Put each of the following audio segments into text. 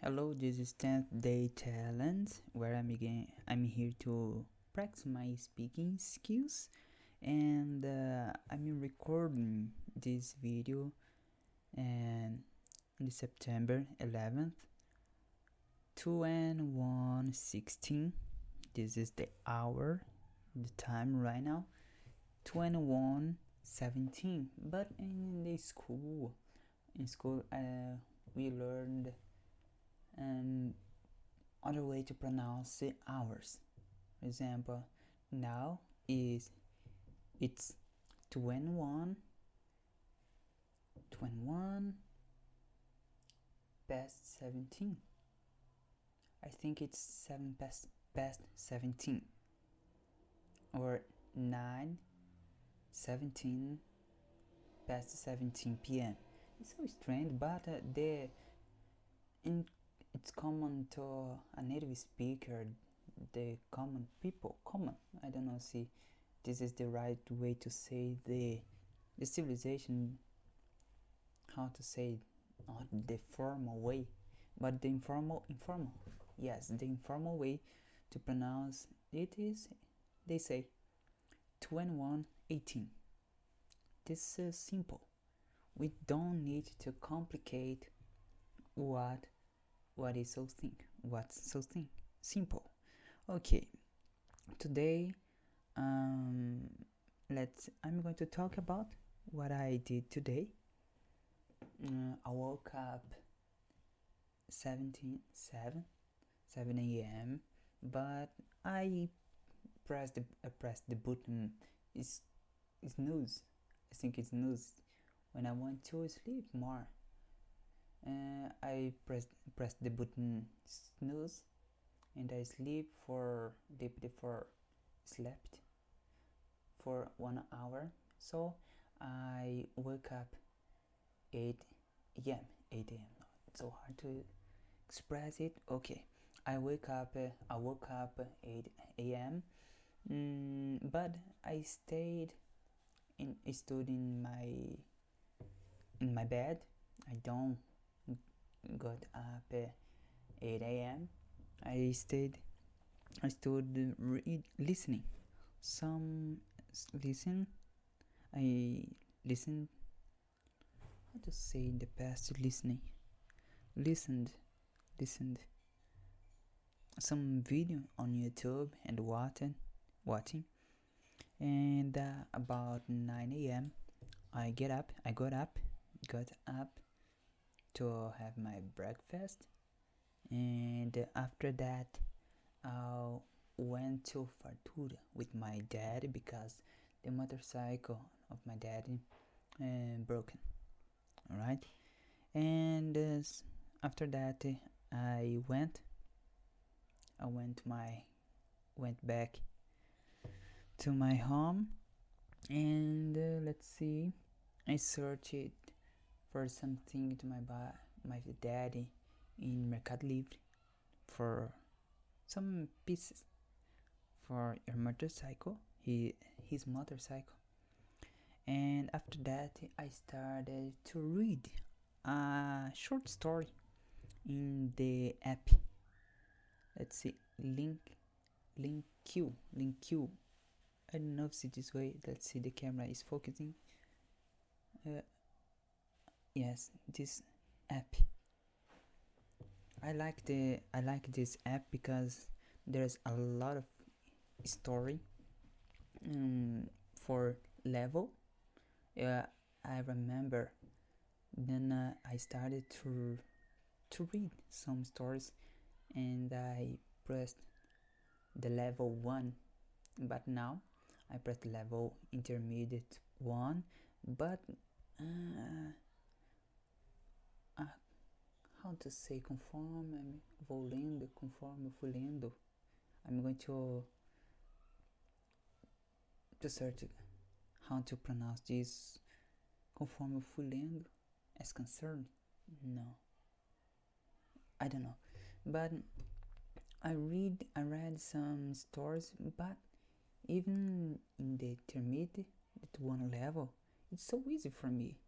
Hello, this is 10th Day Talent, where I'm here to practice my speaking skills, and I'm recording this video and on September 11th, 21:16. This is the hour, the time right now, 21:17. But in school, we learned and other way to pronounce the hours. For example, now it's 21 past 17. I think it's 7 past 17 or 9:17 past 17 p.m. It's so strange, but it's common to a native speaker, the common people, I don't know, see, this is the right way to say the civilization, how to say, not the formal way, but the informal, yes, the informal way to pronounce it is, they say 21:18. This is simple. We don't need to complicate what's so simple. Okay, today I'm going to talk about what I did today. I woke up 7 a.m. but I pressed the button snooze. I think it's snooze when I want to sleep more. I pressed the button snooze and I slept for 1 hour. So I woke up 8 a.m. 8 a.m. No, it's so hard to express it. Okay, I woke up 8 a.m. But I stood in my bed. I don't got up 8 a.m. I stood listening. I listened. How to say in the past? Listened some video on YouTube and watching. And about 9 a.m. I got up to have my breakfast, and after that I went to Fartura with my dad because the motorcycle of my dad broken. All right, and after that I went back to my home, and let's see, I searched for something to my daddy in Mercado Livre for some pieces for your motorcycle, his motorcycle. And after that I started to read a short story in the app. Let's see, link Q. I don't know if it's this way. Let's see, the camera is focusing. Yes, this app. I like this app because there's a lot of story for level. I remember then I started to read some stories, and I pressed the level 1, but now I pressed level intermediate 1, but how to say, conforme fui lendo. I'm going to search how to pronounce this. Conforme fui lendo as concerned. No, I don't know, but I read some stories, but even in the intermediate 1 level, it's so easy for me.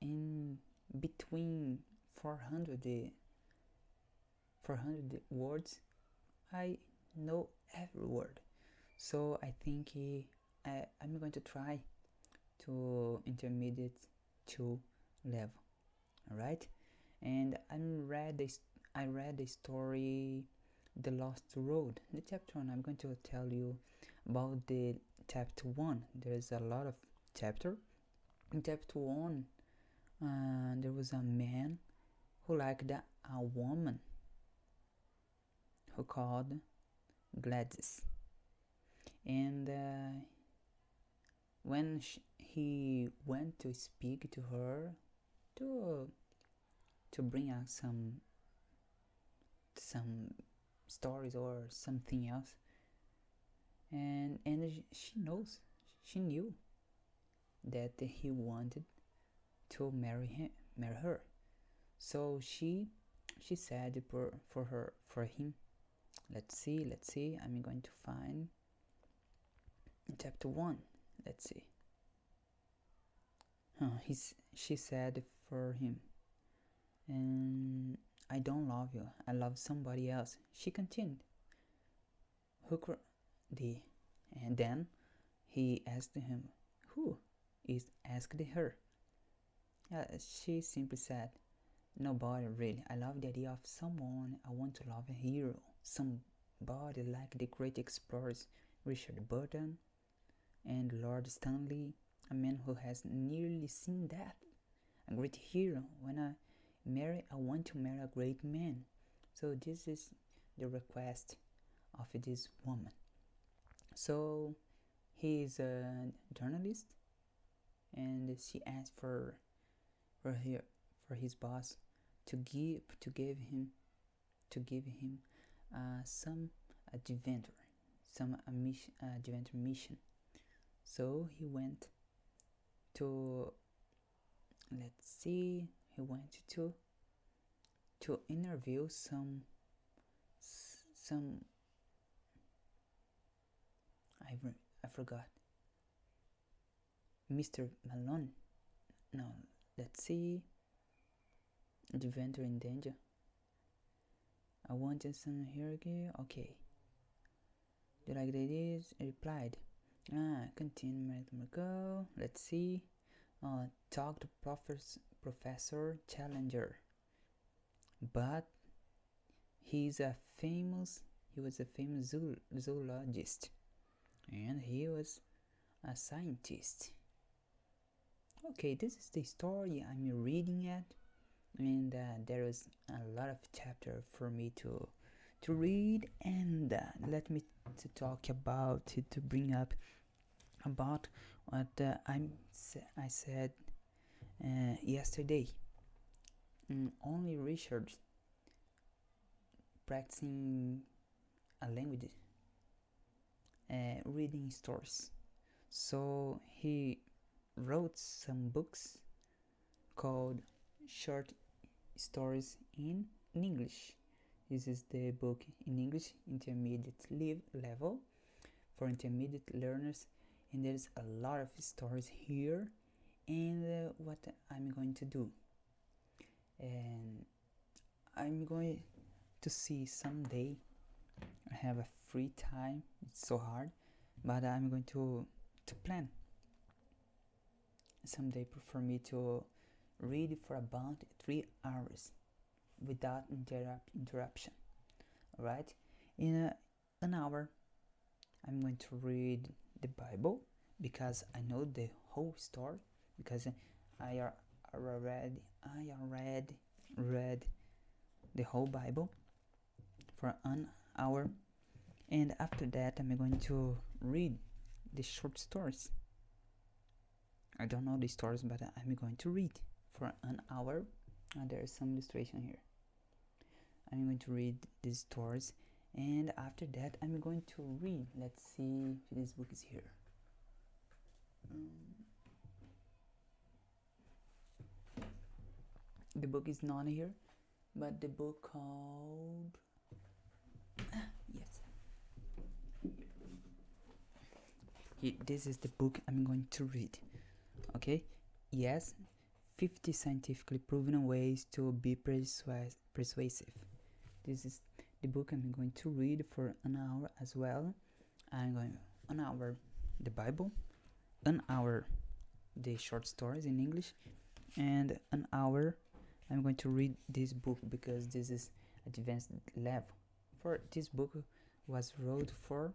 In between 400 400 words, I know every word. So I think I'm going to try to intermediate 2 level. Alright? And I read the story The Lost Road. The chapter 1, I'm going to tell you about the chapter 1. There's a lot of chapter. In chapter 1, there was a man who liked a woman who called Gladys. And when he went to speak to her to bring out some stories or something else, and she knew that he wanted to marry her. So she said for him, let's see, I'm going to find chapter 1. Let's see. She said for him, and I don't love you, I love somebody else. She continued. And then he asked him, who is asked her. She simply said, nobody really. I love the idea of someone I want to love, a hero, somebody like the great explorers Richard Burton and Lord Stanley, a man who has nearly seen death, a great hero. When I want to marry a great man. So this is the request of this woman. So he is a journalist, and she asked for his boss to give him some adventure mission. So he went to interview some I forgot. Mr. Malone. No, let's see. Adventure in danger. I wanted some here again. Okay. Do you like the ideas? I replied. Continue. Go. Let's see. Talk to Professor Challenger. But he was a famous zoologist, and he was a scientist. Okay, this is the story I'm reading at, and there is a lot of chapter for me to read, and let me to talk about it, to bring up about what I said yesterday. Only Richard practicing a language, reading stories. So he wrote some books called Short Stories in English. This is the book in English, intermediate level, for intermediate learners, and there's a lot of stories here. And what I'm going to do, and I'm going to see someday. I have a free time. It's so hard, but I'm going to plan someday for me to read for about 3 hours without interruption. Alright, in an hour I'm going to read the Bible, because I know the whole story, because I already read the whole Bible for an hour. And after that I'm going to read the short stories. I don't know the stories, but I'm going to read for an hour. There's some illustration here. I'm going to read these stories, and after that I'm going to read. Let's see if this book is here. The book is not here, but the book called yes. This is the book I'm going to read. Okay? Yes, 50 scientifically proven ways to be persuasive. This is the book I'm going to read for an hour as well. I'm going an hour the Bible, an hour the short stories in English, and an hour I'm going to read this book because this is advanced level. For this book was wrote for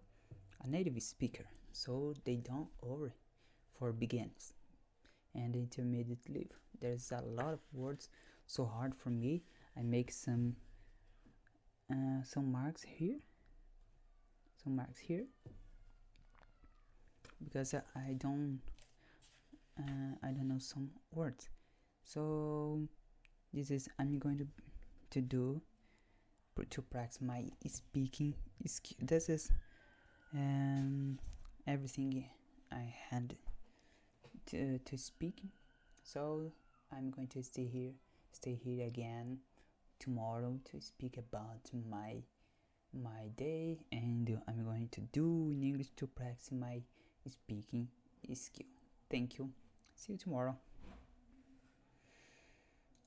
a native speaker, so they don't worry for beginners and intermediate level. There's a lot of words so hard for me. I make some marks here, because I don't know some words. So this is I'm going to do to practice my speaking skill. This is everything I had to speak. So I'm going to stay here again tomorrow to speak about my day, and I'm going to do in English to practice my speaking skill. Thank you. See you tomorrow.